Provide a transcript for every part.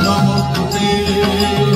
Namaste.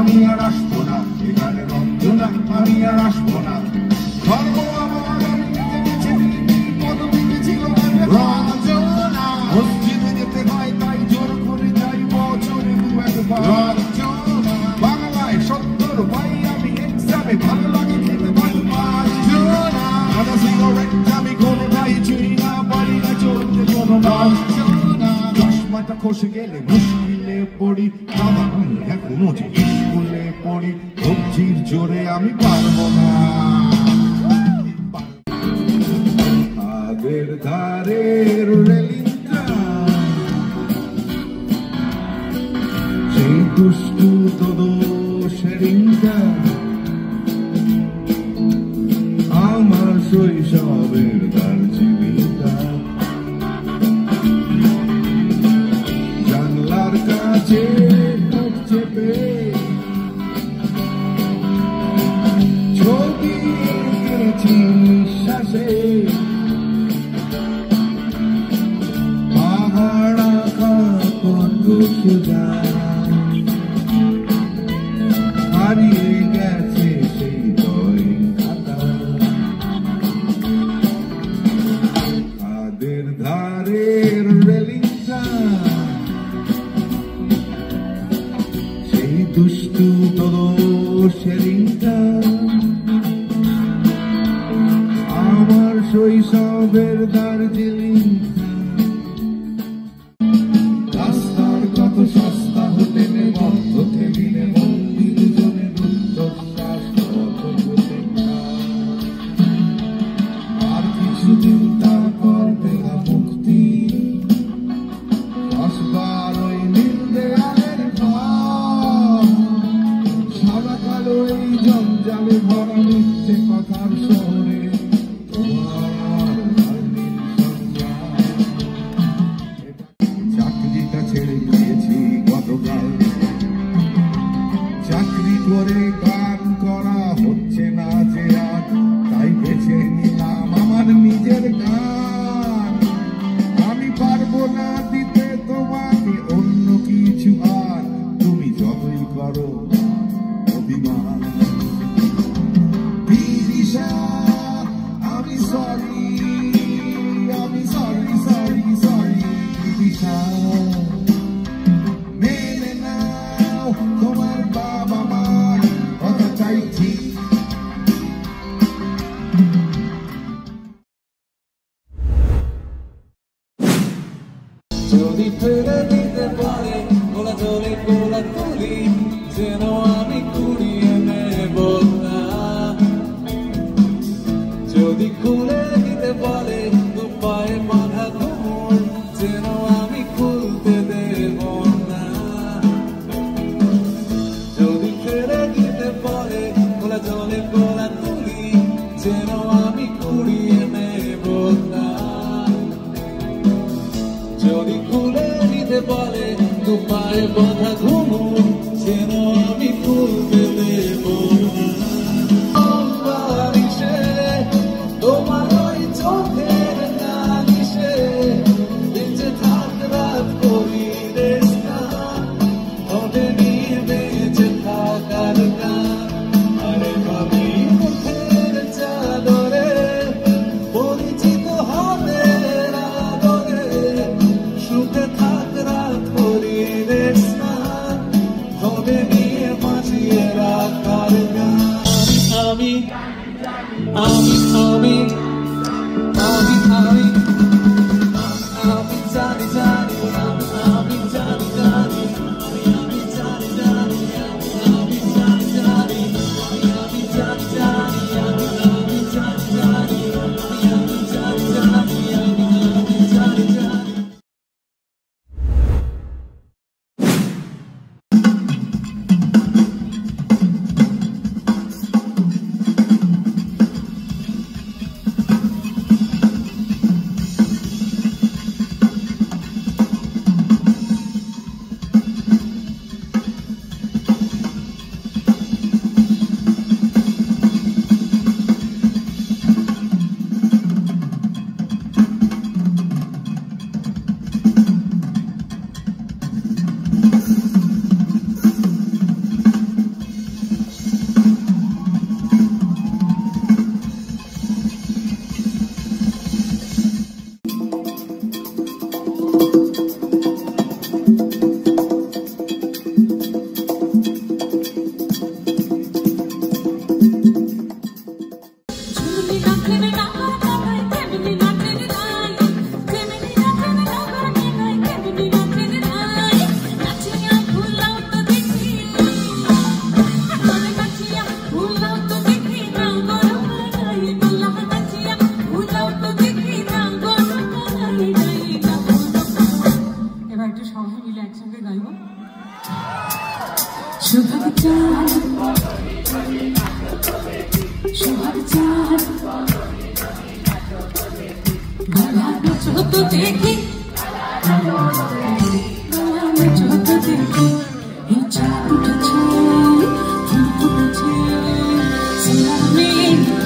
আমি আর আসবো না, এখানে রঞ্জনা আমি আর আসবো না। ধর্ম আমার আমি নিজে বেছে নিই, পদবীতে ছিল রঞ্জনা। মসজিদে যেতে হয় তাই জোর করে যাই বছরে দু একবার রঞ্জনা। বাংলায় 70 পাই আমি এক্সামে, ভালো লাগে খেতে পারি রঞ্জনা। সাদা সিগারেট আমি কোনোটাই ছুঁই না, পারি না চলতে কোনো রঞ্জনা। চশমাটা খসে গেলে মুশকিলে পড়ি, বাবা আমি এখনো যে স্কুলে পড়ি, সবজির জোরে আমি পারবো না। আগের ধারের রেলিংটা সেই দুষ্টু দোষেরিংটা আমার শৈশবের দার্জিলিংটা। জানলার কাছে চেপে ছবি এঁকেছি নিঃশ্বাসে, পাহাড় আঁকা কত সুজা হারিয়ে গেছে সেই বই খাতা। খাদের ধারের রেলিংটা সেই দুষ্টু দোষেরিংটা আমার শৈশবের দার্জিলিং। রাস্তার কত সস্তা হোটেলে বন্ধ টেবিলে মন্দির জনের উচ্চশ্বাস আর কিছুদিন তারপর দেওয়া মুক্তি। 10-12 ওই নীল দেয়ালের ঘর, সাদা কালো এই জঞ্জালে ভরা মিথ্যে কথার শহরে চাকরিটা ছেড়ে দিয়েছি গতকাল। চাকরি করে গান করা হচ্ছে না যে আর, তাই বেছে নিলাম আমার নিজের গান। আমি পারবো না দিতে তোমাকে অন্য কিছু, আর তুমি যতই করো অভিমান। বিদিশা আমি সরি, আমি সরি সরি সরি বিদিশা। মেনে নাও তোমার বাবা মার কথা চাইছি। যদি ফেলে দিতে পারে গোলা জলে গোলা তুলি, যেন আমি কুড়িয়ে নেব না। যদি খুলে দিতে পারে দু পায়ে বাঁধা ঘুমর, যেন আমি খুলতে দেব না। যদি ফেলে দিতে পারে গোলা জলে গোলা তুলি, যেন আমি কুড়িয়ে নেব না। যদি খুলে দিতে পারে দু পায়ে বাঁধা ঘুমর, যেন আমি খুলতে দেব না। তোমার ওই চোখের নালিশে বেঁচে থাক রাত করি রে স্নান, তবে নিয়ে বেঁচে থাকার গান। আরে ভাবি মুখের চাদরে পরিচিত হাতের আদরে, সুখে থাক রাত করি রে স্নান, তবে নিয়ে বাঁচিয়ে রাখার গান। আমি আমি আমি আমি আমি আমি জানি জানি আমি জানি। সবাই মিলে একসঙ্গে গাইব। সোহাগ চাঁদ সোহাগ চাঁদ ভালো চোখ দেখি চোখ দেখি এই চাঁদ উঠেছে ফুল ফুটেছে সিয়ামে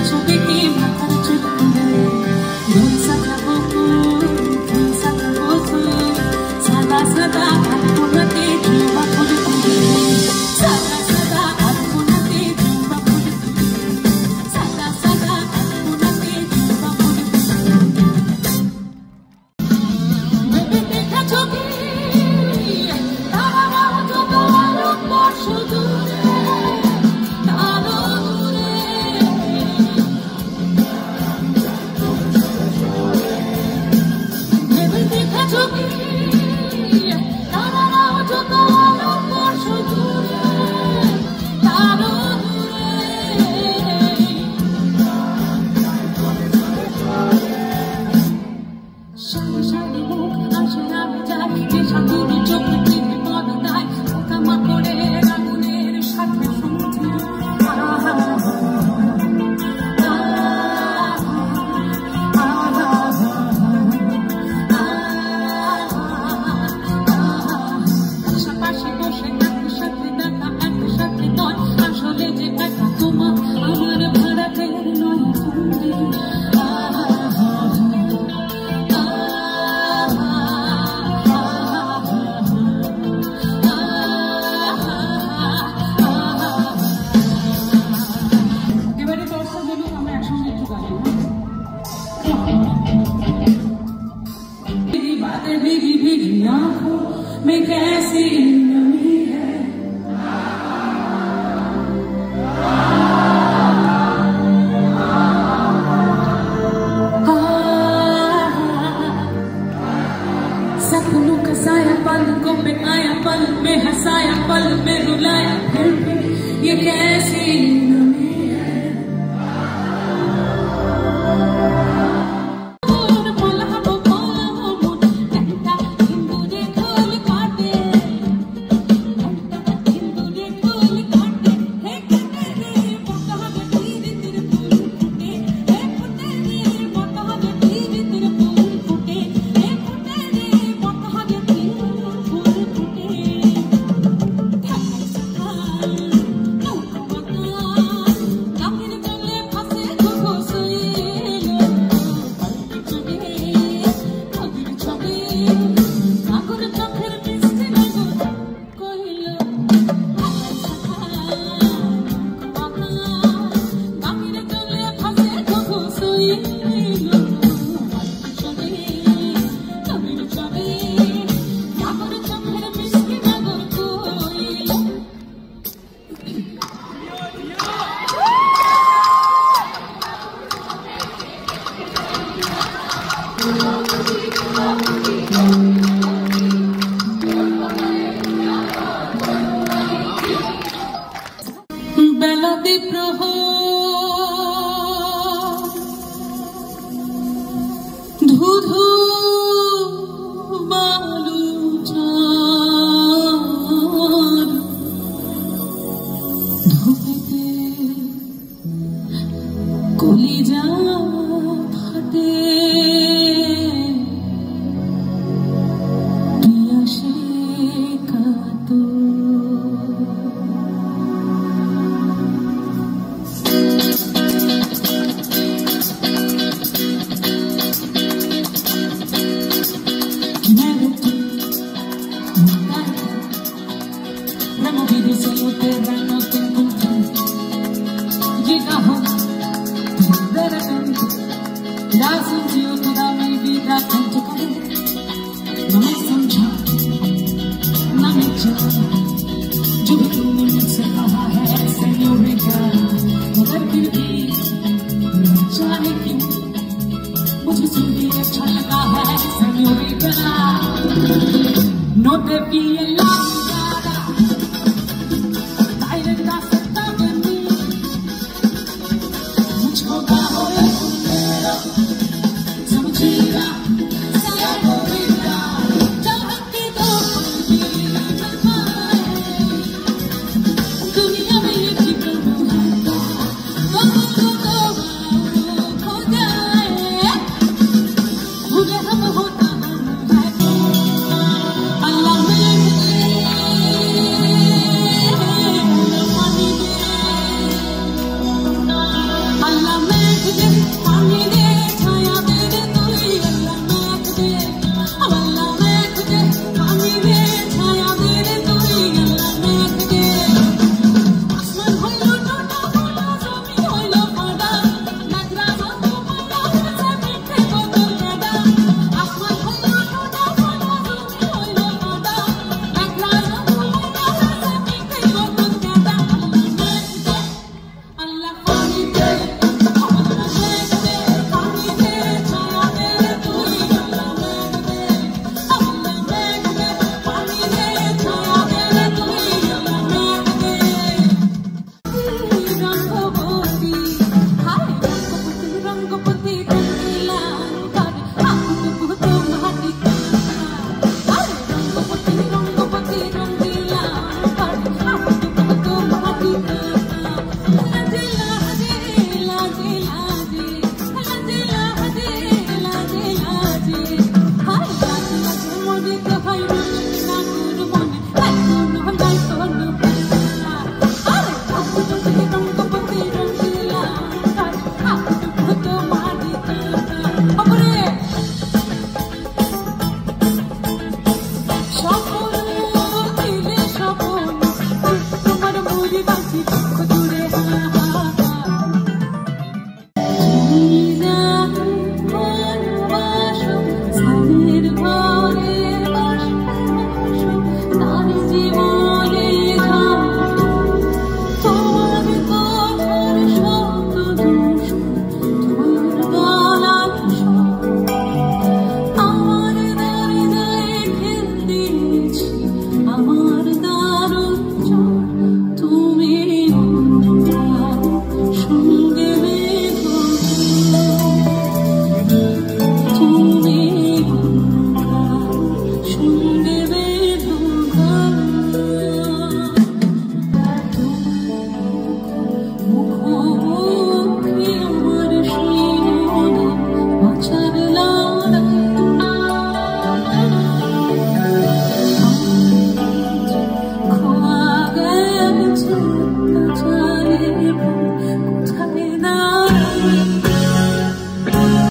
ছবি কি মাথার চুল তুলে ধুল সাজাবো ফুল সাজাবো সাদা সাদা আলপনাতে জুম্বা ফুল তুলে সাদা সাদা আলপনাতে জুম্বা ফুল তুলে সাদা সাদা আলপনাতে জুম্বা ফুল তুলে ভেবে দেখা ছবি তারারাও যত আলোকবর্ষ দূরে আলো দূরে ভেবে দেখা ছবি তারারাও যত আলোকবর্ষ দূরে আলো দূরে শালি শালি মুখ আসে আমি যাই যে সাধুরি চোখে টিভি পদ দেয় পোকামা করে আগুনের সাথে শুনছি পাশাপাশি বসে একসাথে দেখা একসাথে নয় আসলে যে একা তোমার আমার ভাড়াটের নয় তুমি এবারে দর্শক জন্য আমরা একসঙ্গে একটু গাই। मेरी बातें भीगी भीगी आंखों में कैसी नमी है सपनों का साया पलकों पे आया पल में हंसाया पल में रुलाया फिर भी ये कैसी नमी है বেলাতে প্রহর ধুধু বালু চাঁদ ধুপেতে কলিজা ফাটে পিয়াসে কাতর Removido solo terreno te encontré Llegaba de repente La sintió toda mi vida con tu calor No me समझा No me echaba Yo vi tu mundo se कहा है señorita मगर फिर भी न जाने क्यों मुझे सुन के अच्छा लगा है señorita No te vi en la समझेगा to